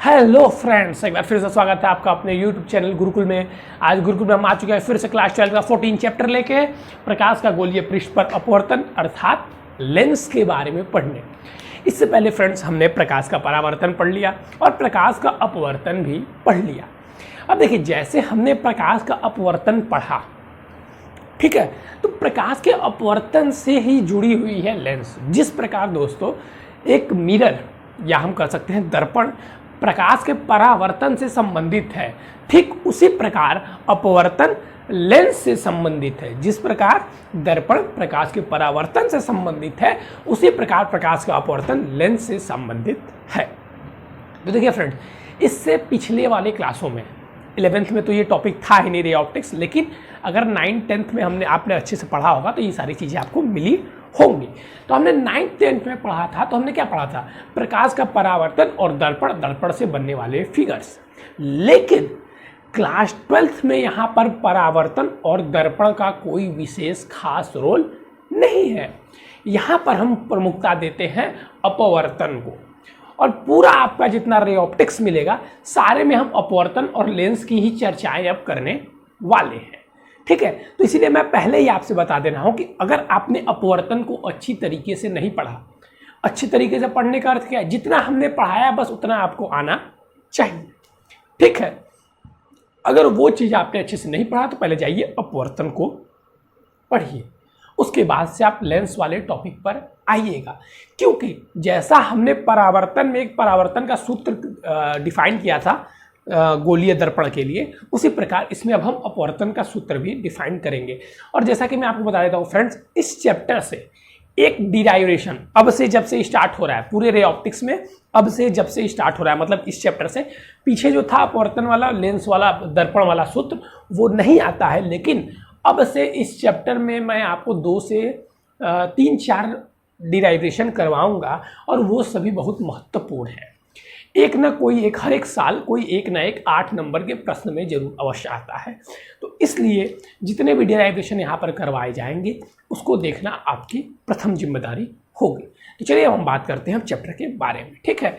Hello friends, एक बार फिर से स्वागत है आपका अपने यूट्यूब चैनल गुरुकुल में। आज गुरुकुल में हम आ चुके हैं फिर से क्लास 12 का 14 चैप्टर लेके प्रकाश का गोलीय पृष्ठ पर अपवर्तन अर्थात लेंस के बारे में पढ़ने। इससे पहले फ्रेंड्स हमने प्रकाश का परावर्तन पढ़ लिया और प्रकाश का अपवर्तन भी पढ़ लिया। अब देखिए, जैसे हमने प्रकाश का अपवर्तन पढ़ा, ठीक है, तो प्रकाश के अपवर्तन से ही जुड़ी हुई है लेंस। जिस प्रकार दोस्तों एक मिरर या हम कह सकते हैं दर्पण प्रकाश के परावर्तन से संबंधित है, ठीक उसी प्रकार अपवर्तन लेंस से संबंधित है। जिस प्रकार दर्पण प्रकाश के परावर्तन से संबंधित है, उसी प्रकार प्रकाश का अपवर्तन लेंस से संबंधित है। तो देखिए फ्रेंड्स, इससे पिछले वाले क्लासों में 11th में तो ये टॉपिक था ही नहीं रे ऑप्टिक्स, लेकिन अगर 9th 10th में आपने अच्छे से पढ़ा होगा तो ये सारी चीज़ें आपको मिली होंगी। तो हमने 9th 10th में पढ़ा था, तो हमने क्या पढ़ा था? प्रकाश का परावर्तन और दर्पण से बनने वाले फिगर्स। लेकिन क्लास 12th में यहाँ पर परावर्तन और दर्पण का कोई विशेष खास रोल नहीं है। यहाँ पर हम प्रमुखता देते हैं अपवर्तन को, और पूरा आपका जितना रे ऑप्टिक्स मिलेगा सारे में हम अपवर्तन और लेंस की ही चर्चाएं अब करने वाले हैं, ठीक है। तो इसीलिए मैं पहले ही आपसे बता दे रहा हूं कि अगर आपने अपवर्तन को अच्छी तरीके से नहीं पढ़ा, अच्छी तरीके से पढ़ने का अर्थ क्या है? जितना हमने पढ़ाया बस उतना आपको आना चाहिए, ठीक है। अगर वो चीज़ आपने अच्छे से नहीं पढ़ा तो पहले जाइए अपवर्तन को पढ़िए, उसके बाद से आप लेंस वाले टॉपिक पर आइएगा। क्योंकि जैसा हमने परावर्तन में एक परावर्तन का सूत्र डिफाइन किया था गोलीय दर्पण के लिए, उसी प्रकार इसमें अब हम अपवर्तन का सूत्र भी डिफाइन करेंगे। और जैसा कि मैं आपको बता देता हूँ फ्रेंड्स, इस चैप्टर से एक डिराइवेशन अब से जब से स्टार्ट हो रहा है पूरे रे ऑप्टिक्स में, अब से जब से स्टार्ट हो रहा है, मतलब इस चैप्टर से पीछे जो था अपवर्तन वाला लेंस वाला दर्पण वाला सूत्र वो नहीं आता है। लेकिन अब से इस चैप्टर में मैं आपको 2 से 3-4 डिराइवेशन करवाऊंगा, और वो सभी बहुत महत्वपूर्ण है। एक ना कोई एक हर एक साल कोई एक ना एक 8 नंबर के प्रश्न में जरूर अवश्य आता है। तो इसलिए जितने भी डिराइवेशन यहाँ पर करवाए जाएंगे उसको देखना आपकी प्रथम जिम्मेदारी होगी। तो चलिए हम बात करते हैं चैप्टर के बारे में, ठीक है।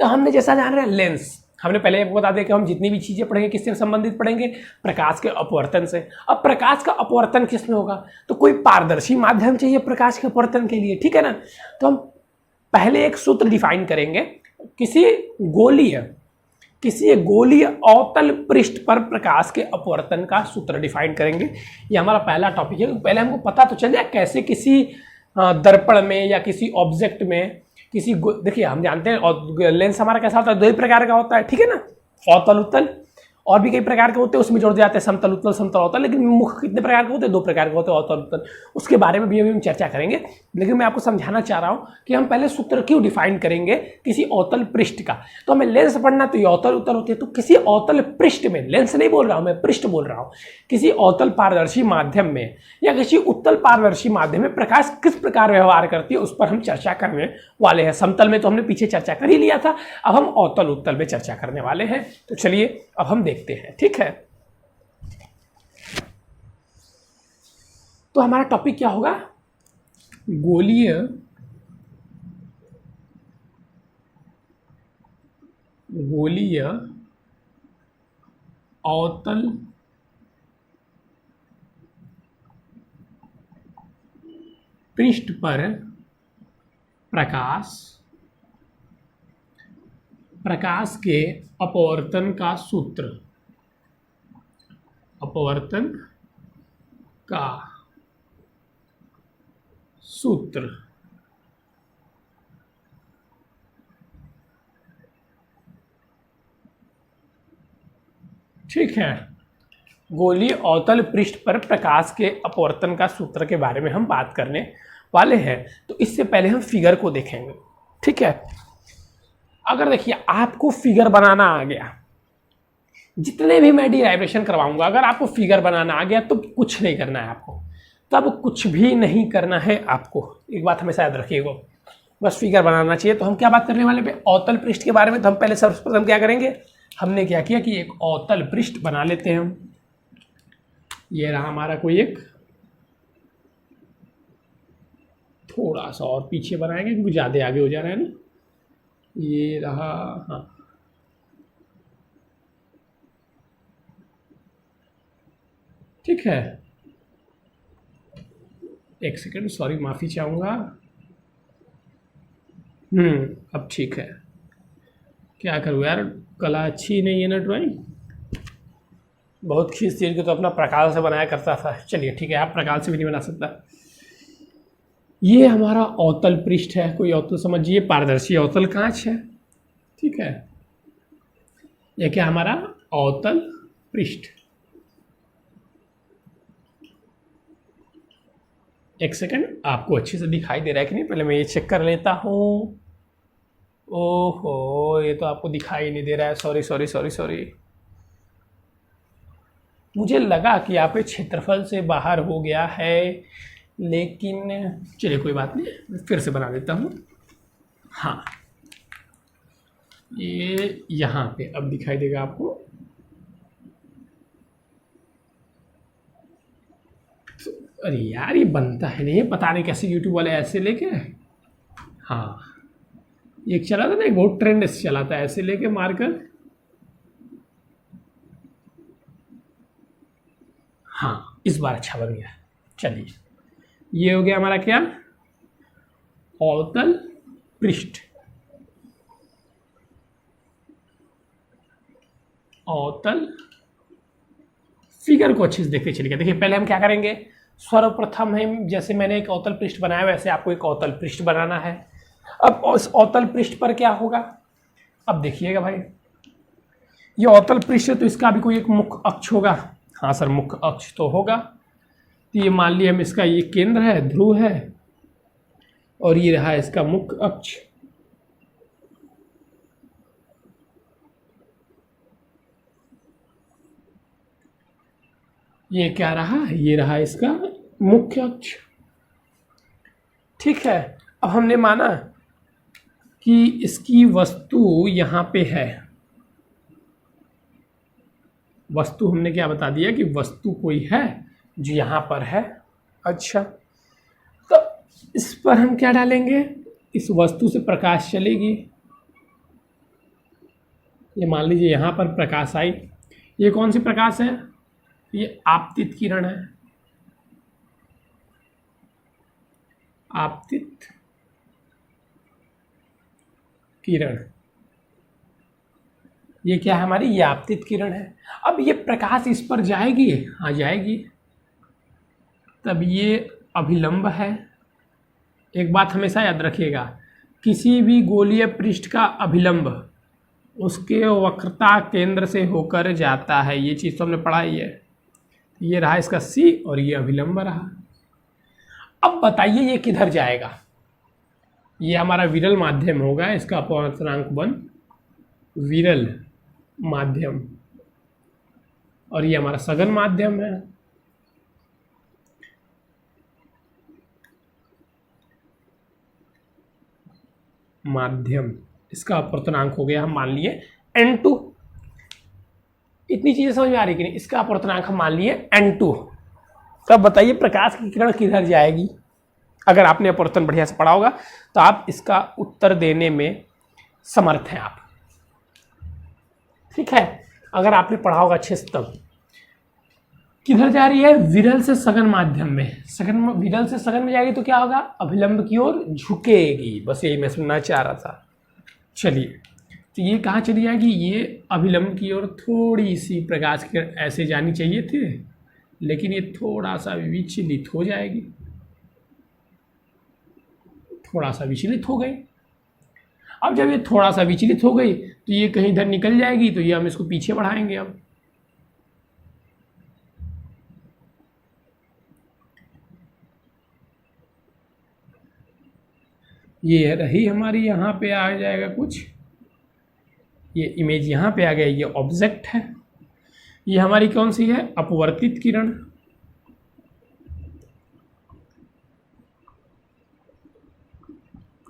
तो हमने जैसा जान रहे हैं लेंस, हमने पहले आपको बता दें कि हम जितनी भी चीज़ें पढ़ेंगे किससे संबंधित पढ़ेंगे? प्रकाश के अपवर्तन से। अब प्रकाश का अपवर्तन किस में होगा? तो कोई पारदर्शी माध्यम चाहिए प्रकाश के अपवर्तन के लिए, ठीक है ना। तो हम पहले एक सूत्र डिफाइन करेंगे, किसी गोलीय अवतल पृष्ठ पर प्रकाश के अपवर्तन का सूत्र डिफाइन करेंगे। ये हमारा पहला टॉपिक है। पहले हमको पता तो चल जाए कैसे किसी दर्पण में या किसी ऑब्जेक्ट में देखिए हम जानते हैं लेंस हमारा कैसा होता है, 2 ही प्रकार का होता है, ठीक है ना। अवतल उत्तल, और भी कई प्रकार के होते हैं, उसमें जोड़ जाते हैं समतल उत्तल समतल अवतल। लेकिन मुख्य कितने प्रकार के होते हैं? 2 प्रकार के होते हैं, अवतल उत्तल। उसके बारे में भी अभी हम चर्चा करेंगे। लेकिन मैं आपको समझाना चाह रहा हूं कि हम पहले सूत्र क्यों डिफाइन करेंगे किसी अवतल पृष्ठ का। तो हमें लेंस पढ़ना तो ये अवतल उत्तल होती है, तो किसी अवतल पृष्ठ में, लेंस नहीं बोल रहा हूं मैं, पृष्ठ बोल रहा हूं, किसी अवतल पारदर्शी माध्यम में या किसी उत्तल पारदर्शी माध्यम में प्रकाश किस प्रकार व्यवहार करती है उस पर हम चर्चा करने वाले हैं। समतल में तो हमने पीछे चर्चा कर ही लिया था, अब हम अवतल उत्तल में चर्चा करने वाले हैं। तो चलिए अब हम देखते हैं, ठीक है। तो हमारा टॉपिक क्या होगा? गोलीय अवतल पृष्ठ पर प्रकाश के अपवर्तन का सूत्र, ठीक है। गोलीय अवतल पृष्ठ पर प्रकाश के अपवर्तन का सूत्र के बारे में हम बात करने वाले हैं। तो इससे पहले हम फिगर को देखेंगे, ठीक है। अगर देखिए आपको फिगर बनाना आ गया, जितने भी मैं डिराइवेशन करवाऊंगा, अगर आपको फिगर बनाना आ गया तो कुछ नहीं करना है आपको, तब कुछ भी नहीं करना है आपको। एक बात हमेशा याद रखिएगा, बस फिगर बनाना चाहिए। तो हम क्या बात करने वाले पे? अवतल पृष्ठ के बारे में। तो हम पहले सर्वप्रथम क्या करेंगे? हमने क्या किया कि एक अवतल पृष्ठ बना लेते हैं हम। ये रहा हमारा कोई एक, थोड़ा सा और पीछे बनाएंगे क्योंकि ज़्यादा आगे हो जा रहा है ना। ये रहा, हाँ ठीक है, एक सेकंड, सॉरी माफ़ी चाहूँगा। अब ठीक है, क्या करूँ यार, कला अच्छी नहीं है ना ड्राइंग, बहुत खींच तीर के तो अपना प्रकाश से बनाया करता था। चलिए ठीक है, आप प्रकाश से भी नहीं बना सकता। ये हमारा अवतल पृष्ठ है, कोई अवतल समझिए, पारदर्शी अवतल कांच है, ठीक है। यह क्या हमारा अवतल पृष्ठ। एक सेकंड, आपको अच्छे से दिखाई दे रहा है कि नहीं, पहले मैं ये चेक कर लेता हूँ। ओहो, ये तो आपको दिखाई नहीं दे रहा है, सॉरी सॉरी सॉरी सॉरी। मुझे लगा कि यहाँ पे क्षेत्रफल से बाहर हो गया है, लेकिन चलिए कोई बात नहीं, फिर से बना देता हूँ। हाँ, ये यहाँ पे अब दिखाई देगा आपको। अरे यार, ये बनता है नहीं, पता नहीं कैसे यूट्यूब वाले ऐसे लेके। हाँ, एक चला था ना, एक बहुत ट्रेंड चला था, ऐसे लेके मारकर। हाँ, इस बार अच्छा बन गया। चलिए, ये हो गया हमारा क्या, अवतल पृष्ठ। अवतल फिगर को अच्छे से देखते चलिए। देखिए, पहले हम क्या करेंगे, सर्वप्रथम हम, जैसे मैंने एक अवतल पृष्ठ बनाया वैसे आपको एक अवतल पृष्ठ बनाना है। अब उस अवतल पृष्ठ पर क्या होगा, अब देखिएगा भाई, ये अवतल पृष्ठ है तो इसका भी कोई एक मुख्य अक्ष होगा। हाँ सर, मुख्य अक्ष तो होगा। तो ये मान लिया हम, इसका ये केंद्र है, ध्रुव है, और ये रहा इसका मुख्य अक्ष। ये क्या रहा, ये रहा इसका मुख्य अक्ष, ठीक है। अब हमने माना कि इसकी वस्तु यहाँ पे है, वस्तु हमने क्या बता दिया कि वस्तु कोई है जो यहाँ पर है। अच्छा, तो इस पर हम क्या डालेंगे, इस वस्तु से प्रकाश चलेगी। ये मान लीजिए यहाँ पर प्रकाश आई, ये कौन सी प्रकाश है, ये आपतित किरण है, आपतित किरण। ये क्या है हमारी, ये आपतित किरण है। अब ये प्रकाश इस पर जाएगी, हाँ जाएगी, तब ये अभिलंब है। एक बात हमेशा याद रखिएगा, किसी भी गोलीय पृष्ठ का अभिलंब उसके वक्रता केंद्र से होकर जाता है, ये चीज़ तो हमने पढ़ाई है। ये रहा इसका सी और ये अभिलंब रहा। अब बताइए ये किधर जाएगा, ये हमारा विरल माध्यम होगा, इसका अपवर्तनांक 1 विरल माध्यम, और ये हमारा सघन माध्यम है। माध्यम, इसका अपवर्तनांक हो गया, हम मान लिए n2। इतनी चीजें समझ में आ रही कि नहीं, इसका अपवर्तनांक हम मान लिए n2। तब बताइए प्रकाश की किरण किधर जाएगी। अगर आपने अपवर्तन बढ़िया से पढ़ा होगा तो आप इसका उत्तर देने में समर्थ हैं आप, ठीक है। अगर आपने पढ़ा होगा अच्छे से तब। किधर जा रही है, विरल से सघन माध्यम में। सघन, विरल से सघन में जाएगी तो क्या होगा, अभिलंब की ओर झुकेगी। बस यही मैं सुनना चाह रहा था। चलिए, तो ये कहाँ चली जाएगी, ये अभिलंब की ओर थोड़ी सी प्रकाश की ऐसे जानी चाहिए थी, लेकिन ये थोड़ा सा विचलित हो जाएगी, थोड़ा सा विचलित हो गई। अब जब ये थोड़ा सा विचलित हो गई तो ये कहीं इधर निकल जाएगी, तो ये हम इसको पीछे बढ़ाएंगे। अब ये रही हमारी, यहाँ पे आ जाएगा कुछ, ये इमेज यहाँ पे आ गया, ये ऑब्जेक्ट है। ये हमारी कौन सी है, अपवर्तित किरण।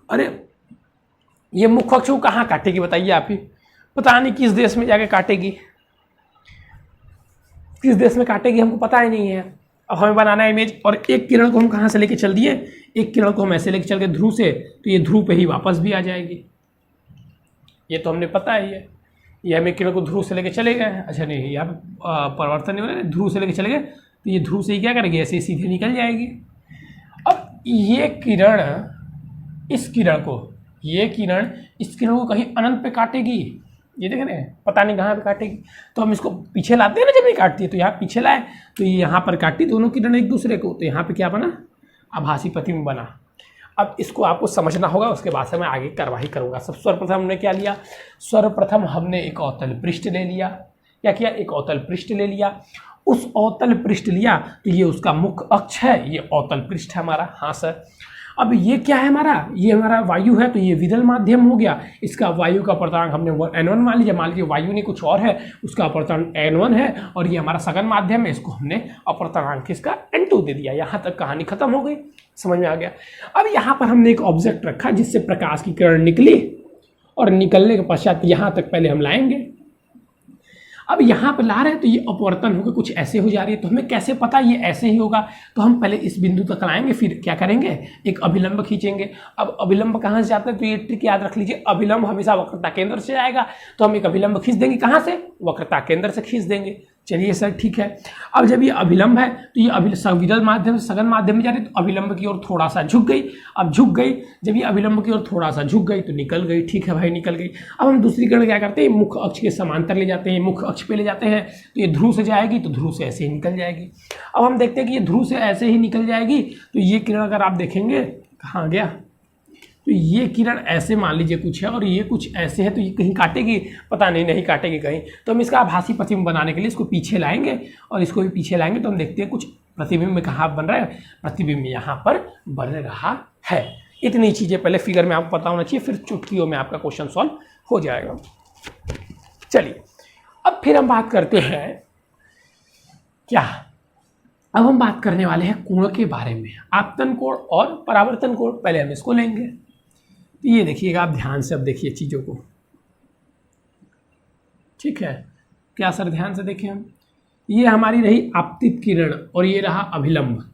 अरे ये मुख्य अक्ष को कहाँ काटेगी बताइए आप ही, पता नहीं किस देश में जाके काटेगी, किस देश में काटेगी हमको पता ही नहीं है। अब हमें बनाना है इमेज, और एक किरण को हम कहाँ से लेके चल दिए, एक किरण को हम ऐसे लेके चल गए ध्रुव से, तो ये ध्रुव पे ही वापस भी आ जाएगी। ये तो हमने पता ही है। ये हमें किरण को ध्रुव से लेके चले गए, अच्छा नहीं यहाँ पे परिवर्तन नहीं हो रहा है, ध्रुव से लेके चले गए, तो ये ध्रुव से ही क्या करेगी, ऐसे सीधे निकल जाएगी। अब ये किरण इस किरण को, ये किरण इस किरण को कहीं अनंत पे काटेगी, ये देख रहे हैं, पता नहीं कहाँ पे काटेगी। तो हम इसको पीछे लाते हैं ना, जब ये काटती है तो यहाँ पीछे लाए, तो ये यहाँ पर काटी दोनों किरण एक दूसरे को, तो यहाँ पे क्या बना, आभासी प्रतिबिंब बना। अब इसको आपको समझना होगा, उसके बाद से मैं आगे कार्रवाई करूँगा। सब सर्वप्रथम हमने क्या लिया, सर्वप्रथम हमने एक अवतल पृष्ठ ले लिया। क्या किया, एक अवतल पृष्ठ ले लिया। उस अवतल पृष्ठ लिया तो ये उसका मुख्य अक्ष है, ये अवतल पृष्ठ है हमारा। हाँ सर। अब ये क्या है हमारा, ये हमारा वायु है, तो ये विरल माध्यम हो गया। इसका वायु का अपर्तनांक हमने N1 मान लीजिए वायु नहीं कुछ और है, उसका अपर्तनांक N1 है, और ये हमारा सघन माध्यम है, इसको हमने अपर्तनांक इसका N2 दे दिया। यहाँ तक कहानी खत्म हो गई, समझ में आ गया। अब यहाँ पर हमने एक ऑब्जेक्ट रखा जिससे प्रकाश की किरण निकली, और निकलने के पश्चात यहाँ तक पहले हम लाएंगे। अब यहाँ पे ला रहे हैं तो ये अपवर्तन होकर कुछ ऐसे हो जा रही है, तो हमें कैसे पता ये ऐसे ही होगा, तो हम पहले इस बिंदु तक लाएंगे, फिर क्या करेंगे, एक अभिलंब खींचेंगे। अब अभिलंब कहाँ से जाता है, तो ये ट्रिक याद रख लीजिए, अभिलंब हमेशा वक्रता केंद्र से आएगा, तो हम एक अभिलंब खींच देंगे, कहाँ से, वक्रता केंद्र से खींच देंगे। चलिए सर ठीक है। अब जब ये अभिलंब है तो ये विरल माध्यम से सघन माध्यम में जा रही, तो अभिलंब की ओर थोड़ा सा झुक गई। अब झुक गई, जब ये अभिलंब की ओर थोड़ा सा झुक गई तो निकल गई। ठीक है भाई, निकल गई। अब हम दूसरी किरण क्या करते हैं, मुख्य अक्ष के समांतर ले जाते हैं, मुख्य अक्ष पे ले जाते हैं, तो ये ध्रुव से जाएगी तो ध्रुव से ऐसे ही निकल जाएगी। अब हम देखते हैं कि ये ध्रुव से ऐसे ही निकल जाएगी, तो ये किरण अगर आप देखेंगे कहाँ गया, तो ये किरण ऐसे मान लीजिए कुछ है, और ये कुछ ऐसे है, तो ये कहीं काटेगी, पता नहीं, नहीं काटेगी कहीं। तो हम इसका आभासी प्रतिबिंब बनाने के लिए इसको पीछे लाएंगे, और इसको भी पीछे लाएंगे, तो हम देखते हैं कुछ प्रतिबिंब कहाँ बन रहा है, प्रतिबिंब यहाँ पर बन रहा है। इतनी चीज़ें पहले फिगर में आपको पता होना चाहिए, फिर चुटकियों में आपका क्वेश्चन सॉल्व हो जाएगा। चलिए अब फिर हम बात करते हैं क्या, अब हम बात करने वाले हैं कोण के बारे में, आपतन कोण और परावर्तन कोण। पहले हम इसको लेंगे, तो ये देखिएगा आप ध्यान से, अब देखिए चीज़ों को, ठीक है क्या सर, ध्यान से देखें हम, ये हमारी रही आपतित किरण और ये रहा अभिलंब,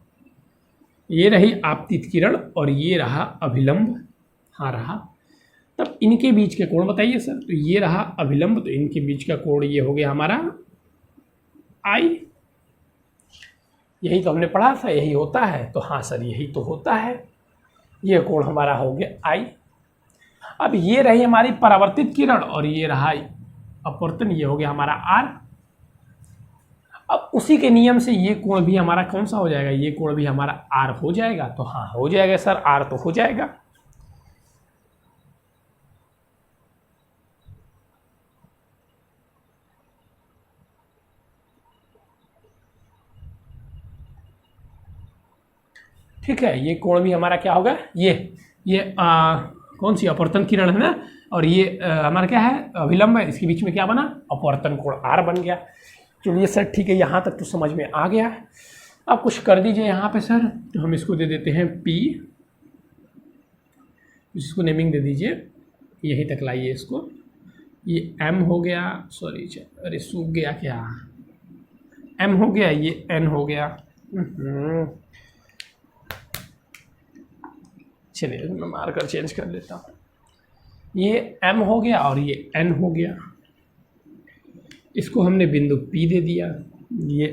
ये रही आपतित किरण और ये रहा अभिलंब, हाँ रहा। तब इनके बीच के कोण बताइए सर, तो ये रहा अभिलंब, तो इनके बीच का कोण ये हो गया हमारा I, यही तो हमने पढ़ा था, यही होता है, तो हाँ सर यही तो होता है, ये कोण हमारा हो गया I। अब ये रही हमारी परावर्तित किरण और ये रहा अपवर्तन, ये हो गया हमारा R। अब उसी के नियम से ये कोण भी हमारा कौन सा हो जाएगा, ये कोण भी हमारा R हो जाएगा, तो हाँ हो जाएगा सर, R तो हो जाएगा। ठीक है, ये कोण भी हमारा क्या होगा, ये कौन सी अपवर्तन किरण है ना, और ये हमारा क्या है, अभिलंब है, इसके बीच में क्या बना, अपवर्तन कोण R बन गया। चलिए सर ठीक है, यहाँ तक तो समझ में आ गया। अब कुछ कर दीजिए यहाँ पे सर, तो हम इसको दे देते हैं P, इसको नेमिंग दे दीजिए, यहीं तक लाइए इसको, ये M हो गया, सॉरी अरे सूख गया क्या, M हो गया, ये N हो गया। चलिए मैं मार्कर चेंज कर लेता हूँ, ये M हो गया और ये N हो गया, इसको हमने बिंदु P दे दिया, ये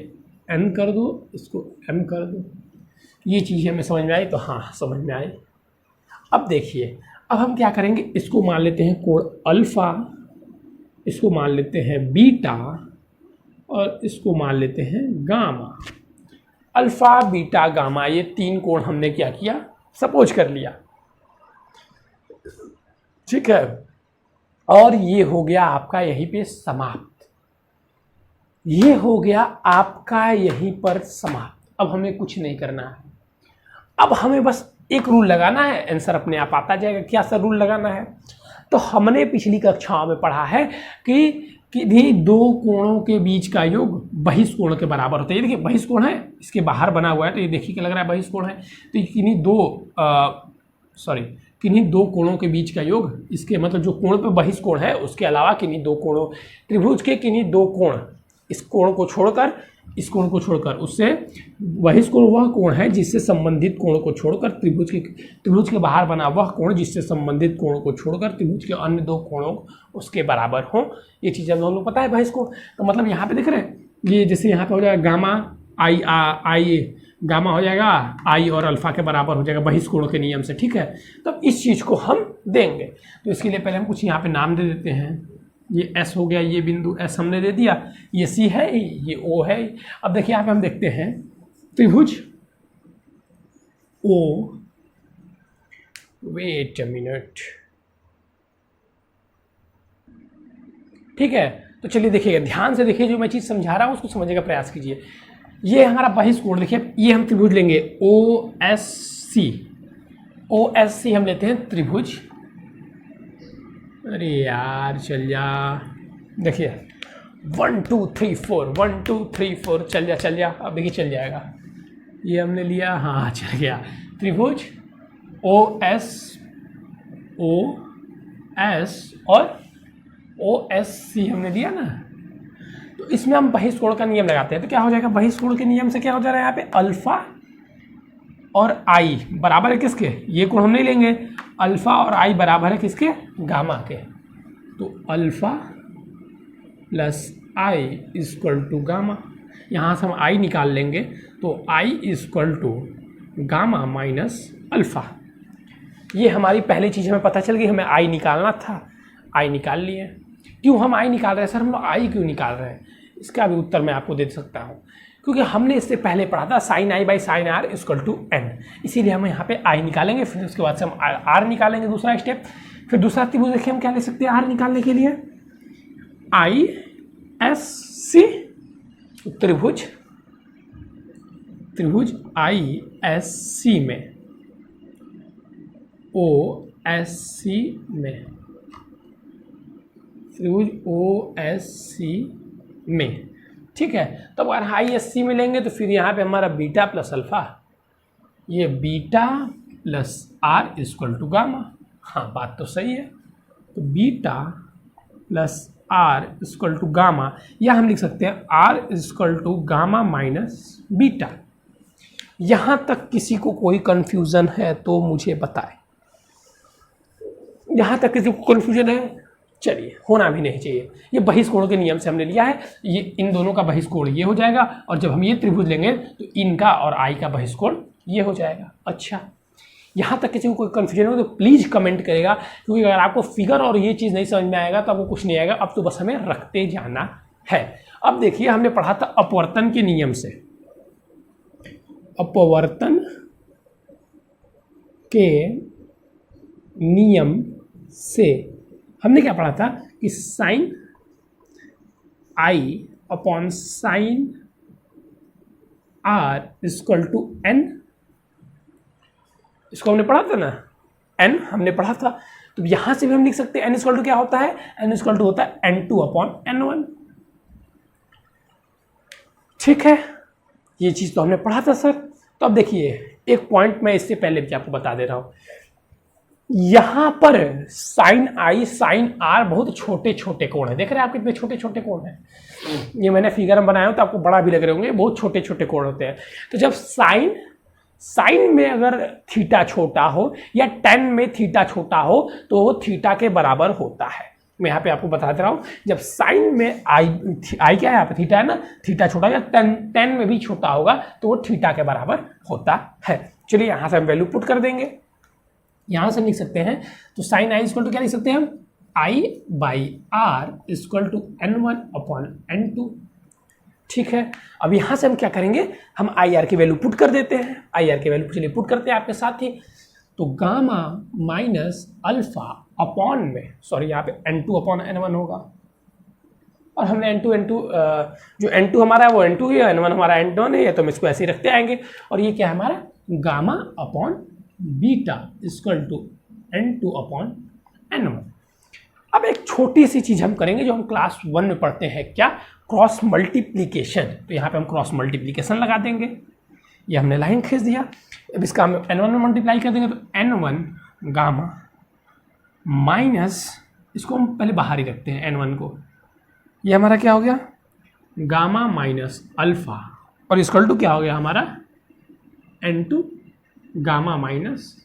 N कर दो, इसको M कर दो। ये चीज़ हमें समझ में आई, तो हाँ समझ में आई। अब देखिए, अब हम क्या करेंगे, इसको मान लेते हैं कोण अल्फा, इसको मान लेते हैं बीटा, और इसको मान लेते हैं गामा। अल्फा बीटा गामा, ये तीन कोण हमने क्या किया, सपोज कर लिया, ठीक है। और ये हो गया आपका यहीं पे समाप्त, ये हो गया आपका यहीं पर समाप्त। अब हमें कुछ नहीं करना है, अब हमें बस एक रूल लगाना है, आंसर अपने आप आता जाएगा। क्या सर रूल लगाना है, तो हमने पिछली कक्षाओं में पढ़ा है कि किन्हीं दो कोणों के बीच का योग बहिष्कोण के बराबर होता है। ये देखिए बहिष्कोण है, इसके बाहर बना हुआ है, तो ये देखिए क्या लग रहा है, बहिष्कोण है। तो किन्हीं दो कोणों के बीच का योग, इसके मतलब जो कोण पे बहिष्कोण है उसके अलावा किन्हीं दो कोणों, त्रिभुज के किन्हीं दो कोण, इस कोण को छोड़कर इस कोण को छोड़कर, उससे बहिष्ठ कोण वह कोण है जिससे संबंधित कोण को छोड़कर त्रिभुज के बाहर बना वह कोण जिससे संबंधित कोण को छोड़कर त्रिभुज के अन्य दो कोणों उसके बराबर हो। ये चीज़ हम लोगों को पता है बहिष्ठ कोण। तो मतलब यहाँ पे देख रहे हैं, ये जैसे यहाँ पे हो जाएगा गामा आई गामा हो जाएगा आई और अल्फा के बराबर हो जाएगा बहिष्ठ कोण के नियम से, ठीक है। तो इस चीज़ को हम देंगे। तो इसके लिए पहले हम कुछ यहाँ पे नाम दे देते हैं। ये S हो गया, ये बिंदु S हमने दे दिया, ये C है, ये O है। अब देखिए यहाँ पे हम देखते हैं त्रिभुज O, वेट अ मिनट, ठीक है। तो चलिए देखिएगा, ध्यान से देखिए, जो मैं चीज़ समझा रहा हूँ उसको समझने का प्रयास कीजिए। ये हमारा बहिष्ठ कोण, देखिए ये हम त्रिभुज लेंगे OSC हम लेते हैं त्रिभुज। अरे यार चल जा, देखिए 1 2 3 4 1 2 3 4 चल जा, अब देखिए चल जाएगा। ये हमने लिया, हाँ चल गया। त्रिभुज OS और OSC हमने दिया ना। तो इसमें हम बहिष्ठ कोण का नियम लगाते हैं। तो क्या हो जाएगा, बहिष्ठ कोण के नियम से क्या हो जा रहा है, यहाँ पे अल्फा और आई बराबर है किसके, ये कोण हम नहीं लेंगे, अल्फा और आई बराबर है किसके, गामा के। तो alpha plus I equal to gamma, यहाँ से हम आई निकाल लेंगे। तो I equal to gamma minus alpha. ये हमारी पहली चीज़ हमें पता चल गई, हमें आई निकालना था, आई निकाल लिए। क्यों हम आई निकाल रहे हैं सर, हम लोग आई क्यों निकाल रहे हैं, इसका भी उत्तर मैं आपको दे सकता हूँ। क्योंकि हमने इससे पहले पढ़ा था sine i by sine r equal to n, इसीलिए हम यहाँ पे आई निकालेंगे। फिर उसके बाद से हम आर निकालेंगे, दूसरा स्टेप। फिर दूसरा त्रिभुज देखिए हम क्या ले सकते हैं आर निकालने के लिए, आई एस सी, त्रिभुज आई एस सी में ओ एस सी में, त्रिभुज ओ एस सी में, ठीक है। तो अगर हाई एस सी में लेंगे तो फिर यहाँ पे हमारा बीटा प्लस अल्फा, ये beta plus r equal to gamma. हाँ बात तो सही है। तो beta plus r equal to gamma, या हम लिख सकते हैं r equal to gamma minus beta. यहाँ तक किसी को कोई कन्फ्यूज़न है तो मुझे बताएं। यहाँ तक किसी को कन्फ्यूजन है, चलिए होना भी नहीं चाहिए। ये बहिष्ठ कोण के नियम से हमने लिया है, ये इन दोनों का बहिष्ठ कोण ये हो जाएगा, और जब हम ये त्रिभुज लेंगे तो इनका और आई का बहिष्ठ कोण ये हो जाएगा। अच्छा, यहाँ तक किसी को कोई कन्फ्यूजन हो तो प्लीज़ कमेंट करेगा, क्योंकि अगर आपको फिगर और ये चीज़ नहीं समझ में आएगा तो आपको कुछ नहीं आएगा। अब तो बस हमें रखते जाना है। अब देखिए हमने पढ़ा था अपवर्तन के नियम से, अपवर्तन के नियम से हमने क्या पढ़ा था कि sine i upon sine r equal to n, इसको हमने पढ़ा था ना, एन हमने पढ़ा था। तो यहां से भी हम लिख सकते हैं एन इक्वल टू क्या होता है, एन इक्वल टू होता है n2 अपॉन n1, ठीक है। ये चीज तो हमने पढ़ा था सर। तो अब देखिए एक पॉइंट मैं इससे पहले भी आपको बता दे रहा हूं, यहां पर साइन आई साइन आर बहुत छोटे छोटे कोण है, देख रहे हैं आप कितने छोटे छोटे कोण हैं। ये मैंने फिगर में बनाया हो तो आपको बड़ा भी लग रहे होंगे, बहुत छोटे छोटे कोण होते हैं। तो जब साइन में अगर थीटा छोटा हो या टेन में थीटा छोटा हो तो वो थीटा के बराबर होता है। मैं यहाँ पे आपको बता दे रहा हूँ, जब साइन में आई क्या है, यहाँ पे थीटा है ना, थीटा छोटा या टेन में भी छोटा होगा तो वो थीटा के बराबर होता है। चलिए यहाँ से हम वैल्यू पुट कर देंगे, यहाँ से लिख सकते हैं। तो साइन आई इक्वल टू क्या लिख सकते हैं हम, I by R equal to n1 upon n2, ठीक है। अब यहाँ से हम क्या करेंगे, हम आई आर की वैल्यू पुट कर देते हैं। आई आर की वैल्यू चलिए पुट करते हैं आपके साथ ही। तो गामा माइनस अल्फा अपॉन में, सॉरी यहाँ पे n2 अपॉन n1 होगा, और हमने n2 जो n2 हमारा है वो n2 है, n1 हमारा n1 है, तो हम इसको ऐसे ही रखते आएंगे। और ये क्या है हमारा, gamma upon beta equal to n2 upon n1। अब एक छोटी सी चीज हम करेंगे जो हम क्लास 1 में पढ़ते हैं, क्या, क्रॉस मल्टीप्लीकेशन। तो यहाँ पे हम क्रॉस मल्टीप्लीकेशन लगा देंगे, ये हमने लाइन खींच दिया। अब इसका हम n1 में मल्टीप्लाई कर देंगे तो n1 गामा माइनस, इसको हम पहले बाहर ही रखते हैं n1 को, ये हमारा क्या हो गया गामा माइनस अल्फा और इक्वल टू क्या हो गया हमारा n2 गामा माइनस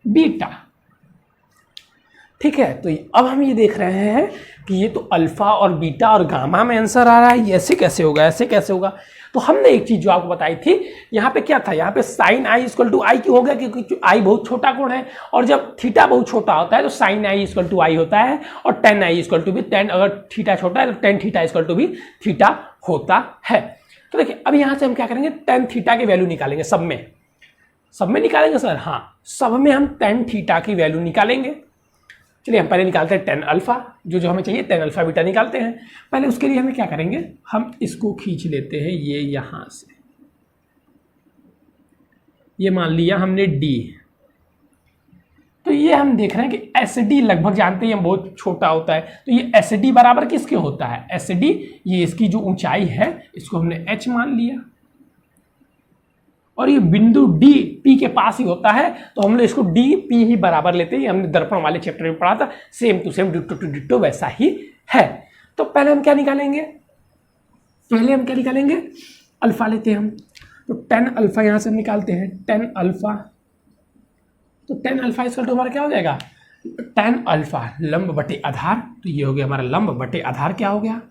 बीटा। ठीक है, तो अब हम ये देख रहे हैं कि ये तो अल्फा और बीटा और गामा में आंसर आ रहा है, ये ऐसे कैसे होगा, ऐसे कैसे होगा। तो हमने एक चीज जो आपको बताई थी, यहाँ पे क्या था, यहाँ पे साइन आई इक्वल टू आई क्यों हो गया, क्योंकि आई बहुत छोटा कोण है और जब थीटा बहुत छोटा होता है तो साइन आई इक्वल टू आई होता है और टेन आई इक्वल टू भी टेन, अगर थीटा छोटा है तो टेन थीटा इक्वल टू भी थीटा होता है। तो देखिए अब यहाँ से हम क्या करेंगे, टेन थीटा की वैल्यू निकालेंगे, सब में निकालेंगे सर, हाँ सब में हम टेन थीटा की वैल्यू निकालेंगे। चलिए हम पहले निकालते हैं टेन अल्फा, जो हमें चाहिए टेन अल्फा बीटा निकालते हैं। पहले उसके लिए हमें क्या करेंगे, हम इसको खींच लेते हैं, ये यहां से, ये मान लिया हमने डी। तो ये हम देख रहे हैं कि एस डी लगभग जानते हैं बहुत छोटा होता है, तो ये एस डी बराबर किसके होता है, एस डी ये इसकी जो ऊंचाई है इसको हमने एच मान लिया और ये बिंदु डी पी के पास ही होता है, तो हमने इसको डी पी ही बराबर लेते हैं। हमने दर्पण वाले चैप्टर में पढ़ा था, same to same ditto to ditto वैसा ही है। तो पहले हम क्या निकालेंगे, अल्फा लेते हैं हम। तो टेन अल्फा यहां से हम निकालते हैं, टेन अल्फा, तो टेन अल्फा इसका तो हमारा क्या हो जाएगा, टेन अल्फा लंब बटे आधार, तो ये हो गया हमारा लंब बटे आधार, क्या हो गया,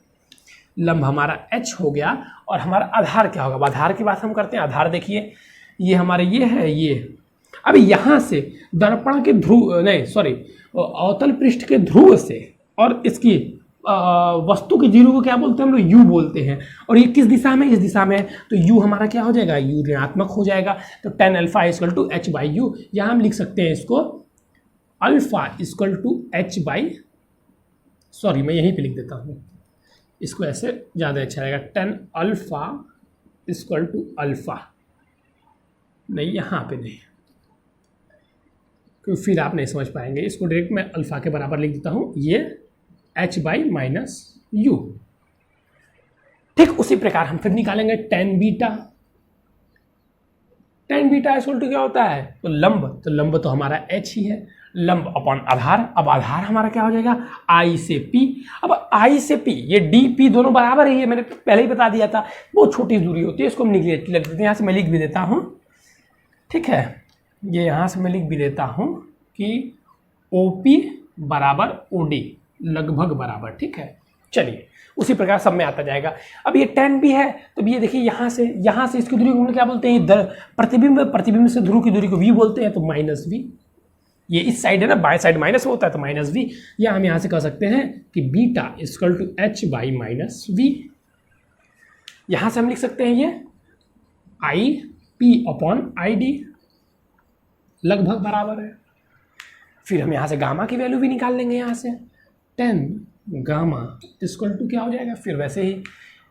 लंब हमारा h हो गया और हमारा आधार क्या होगा, आधार की बात हम करते हैं। आधार देखिए ये हमारे ये है, ये अब यहाँ से दर्पण के ध्रुव नहीं सॉरी अवतल पृष्ठ के ध्रुव से और इसकी वस्तु के जीरो को क्या बोलते हैं हम लोग, u बोलते हैं। और ये किस दिशा में, इस दिशा में, तो u हमारा क्या हो जाएगा, u ऋणात्मक हो जाएगा। तो tan alpha equal to H by u, यहाँ हम लिख सकते हैं इसको alpha equal to H by, sorry मैं यहीं पे लिख देता हूँ, इसको ऐसे ज़्यादा अच्छा रहेगा, tan alpha equal to alpha, नहीं यहाँ पे नहीं क्योंकि फिर आप नहीं समझ पाएंगे, इसको डायरेक्ट मैं अल्फा के बराबर लिख देता हूँ, ये h बाई माइनस यू। ठीक उसी प्रकार हम फिर निकालेंगे tan beta, tan beta equal to क्या होता है, तो लंब तो हमारा h ही है, लंब अपॉन आधार। अब आधार हमारा क्या हो जाएगा, I से P। अब I से P ये D P दोनों बराबर है, ये मैंने पहले ही बता दिया था, बहुत छोटी दूरी होती है, इसको हम लिख देते हैं। यहाँ से मैं लिख भी देता हूँ, ठीक है, ये यहाँ से मैं लिख भी देता हूँ कि OP बराबर OD लगभग बराबर, ठीक है। चलिए उसी प्रकार सब में आता जाएगा। अब ये टेन भी है, तो ये देखिए यहाँ से इसकी दूरी को हम क्या बोलते हैं, प्रतिबिंब से ध्रुव की दूरी को V बोलते हैं, तो माइनस V। ये इस साइड है ना, बाएं साइड माइनस होता है तो माइनस V, या हम यहाँ से कह सकते हैं कि beta equal to H by minus V। यहाँ से हम लिख सकते हैं ये i p upon i d लगभग बराबर है। फिर हम यहाँ से गामा की वैल्यू भी निकाल लेंगे, यहाँ से टेन गामा इक्वल टू क्या हो जाएगा, फिर वैसे ही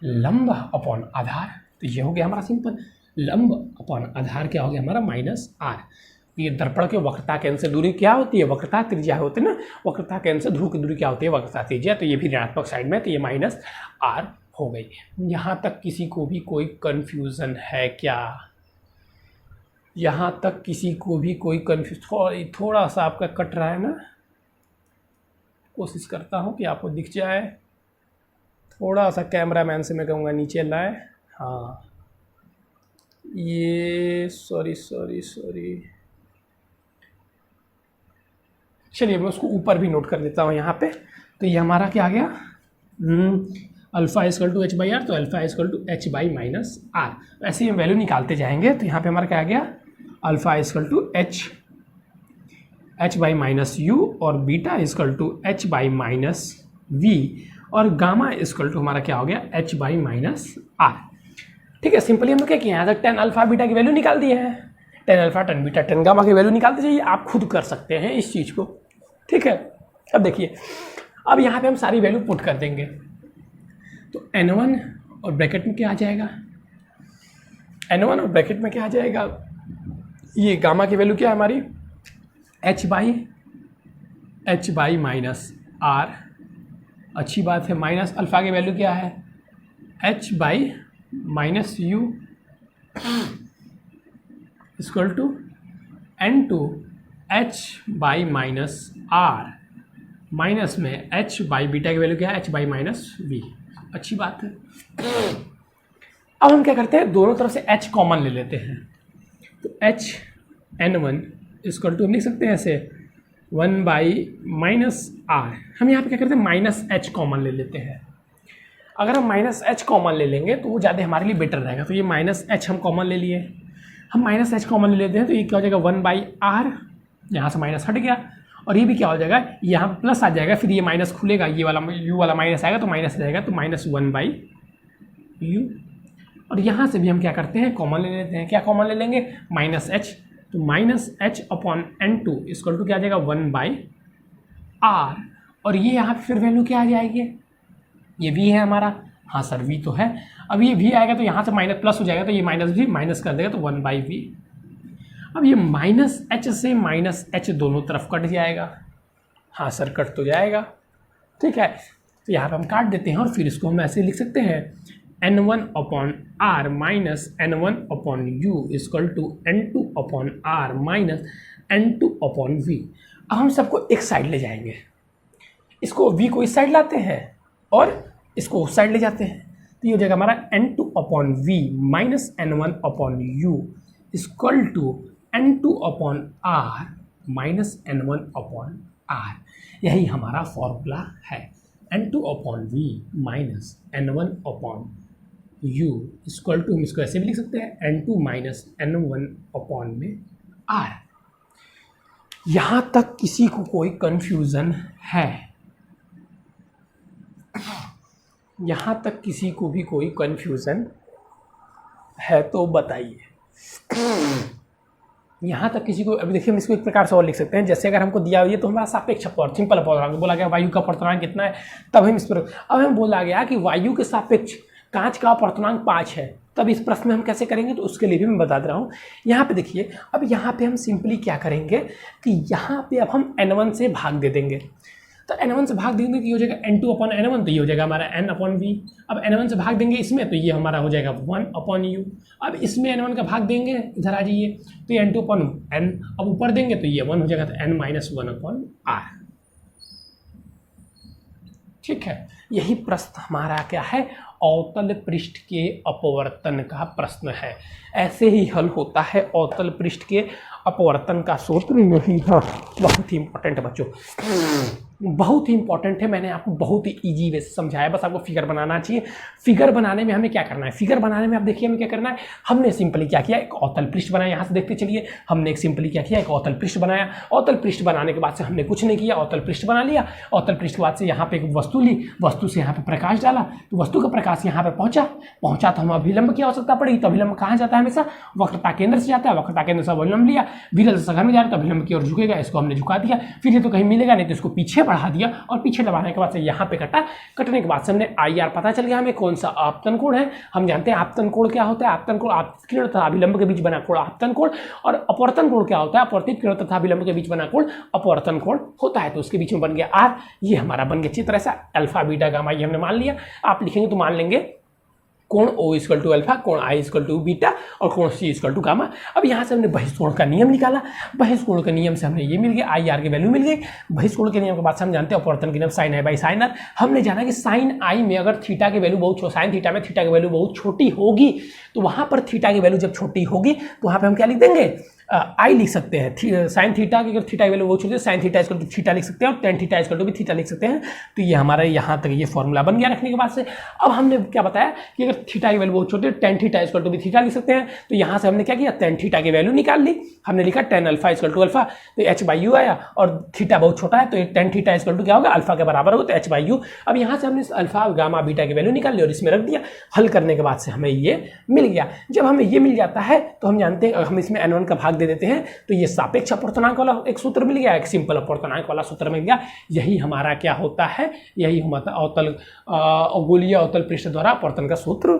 लंब अपॉन आधार, तो ये हो गया हमारा सिंपल, लंब अपॉन आधार क्या हो गया हमारा माइनस आर। ये दर्पण के वक्रता केंद्र से दूरी क्या होती है, वक्रता त्रिज्या होती है ना, वक्रता केंद्र से ध्रुव की दूरी क्या होती है, वक्रता त्रिज्या, तो ये भी ऋणात्मक साइड में, तो ये माइनस आर हो गई। यहाँ तक किसी को भी कोई कन्फ्यूज़न है क्या, यहाँ तक किसी को भी कोई कन्फ्यूज, थोड़ा सा आपका कट रहा है ना, कोशिश करता हूँ कि आपको दिख जाए, थोड़ा सा कैमरामैन से मैं कहूँगा नीचे लाए, हाँ ये सॉरी, चलिए मैं उसको ऊपर भी नोट कर देता हूँ यहाँ पे। तो ये हमारा क्या आ गया, alpha equal to H by R, तो alpha equal to H by minus R. ऐसे ही हम वैल्यू निकालते जाएंगे, तो यहाँ पे हमारा क्या आ गया, alpha equal to H by minus U और beta equal to H by minus V और गामा इक्वल टू हमारा क्या हो गया, एच बाई माइनस आर। ठीक है, सिंपली हम लोग क्या किया, यहाँ तक टेन अल्फा बीटा की वैल्यू निकाल दिए हैं, tan alpha ten beta ten gamma की वैल्यू निकालते जाइए, आप खुद कर सकते हैं इस चीज़ को। ठीक है, अब देखिए, अब यहाँ पे हम सारी वैल्यू पुट कर देंगे, तो n1 और ब्रैकेट में क्या आ जाएगा, n1 और ब्रैकेट में क्या आ जाएगा, ये गामा की वैल्यू क्या है हमारी, एच बाई माइनस आर, अच्छी बात है, माइनस अल्फा की वैल्यू क्या है, h by minus u equal to n2 h by minus r, minus में एच बाई बीटा की वैल्यू क्या है, एच बाई माइनस वी। अच्छी बात है। अब हम क्या करते हैं, दोनों तरफ से h कॉमन ले लेते हैं। तो h n1 इक्वल टू हम लिख सकते हैं ऐसे 1 बाई माइनस आर। हम यहाँ पे क्या करते हैं, माइनस h कॉमन ले लेते हैं। अगर हम माइनस h कॉमन ले लेंगे तो वो ज़्यादा हमारे लिए बेटर रहेगा। तो ये माइनस h हम कॉमन ले लिए, हम माइनस h कॉमन ले लेते हैं तो ये क्या हो जाएगा 1 बाई आर, यहाँ से माइनस हट गया और ये भी क्या हो जाएगा, यहाँ प्लस आ जाएगा, फिर ये माइनस खुलेगा, ये वाला u वाला माइनस आएगा तो माइनस जाएगा, तो माइनस 1 बाई u। और यहाँ से भी हम क्या करते हैं, कॉमन ले लेते हैं। क्या कॉमन ले लेंगे, माइनस h, तो minus h upon n2 equal to क्या आ जाएगा 1 बाई आर। और ये यहाँ पे फिर वैल्यू क्या आ जाएगी, ये v है हमारा, हाँ सर v तो है। अब ये v आएगा तो यहाँ से माइनस प्लस हो जाएगा, तो ये माइनस भी माइनस कर देगा तो 1 बाई v। अब ये माइनस h से माइनस h दोनों तरफ कट जाएगा, हाँ सर कट तो जाएगा, ठीक है। तो यहाँ पे हम काट देते हैं और फिर इसको हम ऐसे लिख सकते हैं n1 upon r minus n1 upon u equal to n2 upon r minus n2 upon v। अब हम सबको एक साइड ले जाएंगे, इसको v को इस साइड लाते हैं और इसको उस साइड ले जाते हैं, तो ये हो जाएगा हमारा n2 upon v minus n1 upon u equal to n2 upon r minus n1 upon r। यही हमारा फॉर्मूला है, n2 upon v minus n1 upon u equal to, हम इसको ऐसे भी लिख सकते हैं n2 माइनस n1 अपॉन में r। यहाँ तक किसी को कोई कन्फ्यूज़न है, यहाँ तक किसी को भी कोई कन्फ्यूज़न है तो बताइए। यहाँ तक किसी को, अभी देखिए हम इसको एक प्रकार से और लिख सकते हैं, जैसे अगर हमको दिया हुआ है तो हमारा सापेक्ष अपवर्तन, सिंपल अपवर्तन बोला गया वायु का अपवर्तनांक कितना है, तब हम इस पर, अब हमें बोला गया कि वायु के सापेक्ष कांच का अपवर्तनांक 5 है, तब इस प्रश्न में हम कैसे करेंगे, तो उसके लिए भी मैं बता दे रहा हूँ। यहाँ पे देखिए, अब यहाँ पे हम सिंपली क्या करेंगे कि यहाँ पे अब हम n1 से भाग दे देंगे, तो n1 से भाग देंगे तो ये हो जाएगा n2 अपॉन n1, तो ये हो जाएगा हमारा n अपॉन v। अब n1 से भाग देंगे इसमें तो ये हमारा हो जाएगा 1 अपॉन u। अब इसमें n1 का भाग देंगे, इधर आ जाइए, तो ये n2 अपॉन n, अब ऊपर देंगे तो ये 1 हो जाएगा, तो n माइनस 1 अपॉन r। ठीक है, यही प्रश्न हमारा क्या है, अवतल पृष्ठ के अपवर्तन का प्रश्न है। ऐसे ही हल होता है अवतल पृष्ठ के अपवर्तन का सूत्र, यही है। बहुत ही इंपॉर्टेंट है बच्चों, बहुत ही इंपॉर्टेंट है। मैंने आपको बहुत ही इजी वे से समझाया, बस आपको फिगर बनाना चाहिए। फिगर बनाने में हमें क्या करना है, फिगर बनाने में आप देखिए हमें क्या करना है, हमने सिंपली क्या किया, एक अवतल पृष्ठ बनाया। यहाँ से देखते चलिए, हमने एक सिंपली क्या किया, एक अवतल पृष्ठ बनाया। अवतल पृष्ठ बनाने के बाद से हमने कुछ नहीं किया, अवतल पृष्ठ बना लिया। अवतल पृष्ठ के बाद से यहाँ पे एक वस्तु ली, वस्तु से यहाँ पे प्रकाश डाला, तो वस्तु का प्रकाश यहाँ पे पहुँचा तो हम अभिलंब की आवश्यकता पड़ी। तो अभिलंब कहाँ जाता है, हमेशा वक्रता केंद्र से जाता है। वक्रता केंद्र से अभिलंब लिया, विरल से सघन में जा रहा है तो अभिलंब की ओर झुकेगा, इसको हमने झुका दिया। फिर ये तो कहीं मिलेगा नहीं तो इसको पीछे बढ़ा दिया, और पीछे दबाने के बाद से यहाँ पे कटा। कटने के बाद से हमने IR पता चल गया हमें कौन सा आपतन कोण है। हम जानते हैं आपतन कोण क्या होता है, आपतन कोण आपतित किरण तथा अभिलंब के बीच बना कोण आपतन कोण, और अपवर्तन कोण क्या होता है, अपवर्तित किरण तथा अभिलंब के बीच बना कोण अपवर्तन कोण होता है। तो उसके बीच में बन गया R, ये हमारा बन गया चित्र ऐसा, अल्फा बीटा गामा ये हमने मान लिया। आप लिखेंगे तो मान लेंगे कोण O इक्वल टू अल्फा, कोण I इक्वल टू बीटा और कोण C इक्वल टू गामा। अब यहाँ से हमने बहिष्कोण का नियम निकाला, बहिष्कोण के नियम से हमने ये मिल गया, IR की वैल्यू मिल गई। बहिष्कोण के नियम के बाद से हम जानते हैं अपवर्तन के नियम sine I by sine R। हमने जाना कि साइन I में अगर थीटा की वैल्यू बहुत साइन थीटा में थीटा की वैल्यू बहुत छोटी होगी, तो वहाँ पर थीटा की वैल्यू जब छोटी होगी तो वहाँ पर हम क्या लिख देंगे, आई लिख सकते हैं। साइन थीटा की अगर थीटा की वैल्यू बहुत छोटी है, sine theta equal to theta लिख सकते हैं, और टेन थीटा इक्वल टू भी थीटा लिख सकते हैं। तो ये हमारा यहाँ तक ये फॉर्मूला बन गया रखने के बाद से। अब हमने क्या बताया कि अगर थीटा की वैल्यू बहुत छोटी है, टेन थीटा इक्वल टू भी थीटा लिख सकते हैं। तो यहाँ से हमने क्या किया, टेन थीटा की वैल्यू निकाल ली। हमने लिखा tan alpha equal to alpha, तो एच बाई यू आया, और थीटा बहुत छोटा है तो टेन थीटा इक्वल टू क्या होगा, अल्फा के बराबर होगा, तो एच बाई यू। अब यहाँ से हमने अल्फा गामा बीटा की वैल्यू निकाल ली और इसमें रख दिया। हल करने के बाद से हमें ये मिल गया। जब हमें ये मिल जाता है तो हम जानते हैं, हम इसमें n1 का भाग दे देते हैं, तो ये सापेक्ष अपवर्तनांक वाला एक सूत्र मिल गया, एक सिंपल अपवर्तनांक वाला सूत्र मिल गया। यही हमारा क्या होता है, यही हमारा अवतल गोलीय अवतल पृष्ठ द्वारा अपवर्तन का सूत्र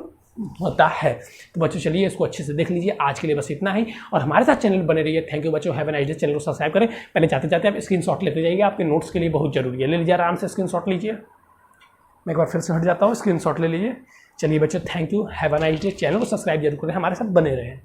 होता है। तो बच्चों चलिए इसको अच्छे से देख लीजिए। आज के लिए बस इतना ही, और हमारे साथ चैनल बने रहिए। थैंक यू बच्चों, have a nice day. Channel को सब्सक्राइब करें। पहले जाते जाते आप स्क्रीनशॉट लेते जाइए, आपके नोट्स के लिए बहुत जरूरी है। ले लीजिए आराम से स्क्रीनशॉट लीजिए। मैं एक बार फिर से हट जाता हूँ, स्क्रीनशॉट ले लीजिए। चलिए बच्चों, thank you, have a nice day. Channel को सब्सक्राइब जरूर करें, हमारे साथ बने रहें।